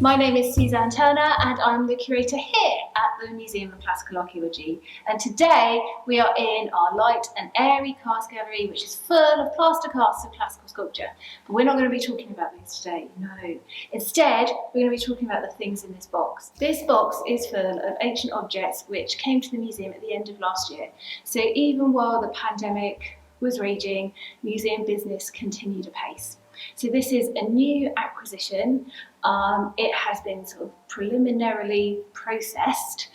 My name is Suzanne Turner and I'm the curator here at the Museum of Classical Archaeology. And today we are in our light and airy cast gallery, which is full of plaster casts of classical sculpture. But we're not going to be talking about these today, no. Instead, we're going to be talking about the things in this box. This box is full of ancient objects which came to the museum at the end of last year. So even while the pandemic was raging, museum business continued apace. So this is a new acquisition. It has been sort of preliminarily processed.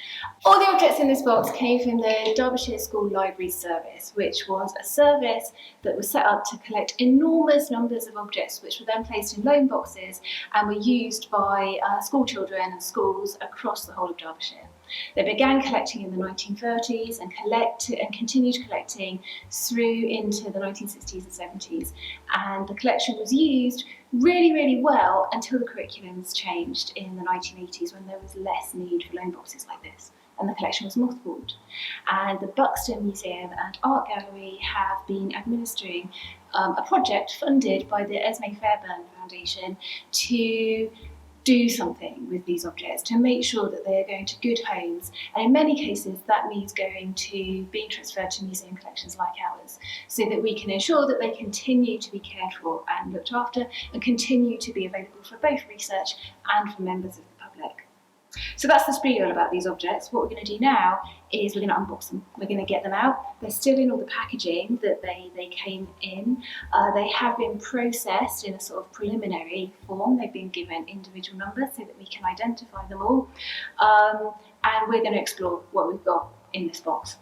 All the objects in this box came from the Derbyshire School Library Service, which was a service that was set up to collect enormous numbers of objects which were then placed in loan boxes and were used by school children and schools across the whole of Derbyshire. They began collecting in the 1930s and continued collecting through into the 1960s and 70s. And the collection was used really well until the curriculums changed in the 1980s, when there was less need for loan boxes like this and the collection was mothballed. And the Buxton Museum and Art Gallery have been administering a project funded by the Esme Fairbairn Foundation to do something with these objects, to make sure that they are going to good homes, and in many cases that means being transferred to museum collections like ours, so that we can ensure that they continue to be cared for and looked after and continue to be available for both research and for members of the public. So that's the spiel about these objects. What we're going to do now is we're going to unbox them. We're going to get them out. They're still in all the packaging that they came in. They have been processed in a sort of preliminary form. They've been given individual numbers so that we can identify them all. And we're going to explore what we've got in this box.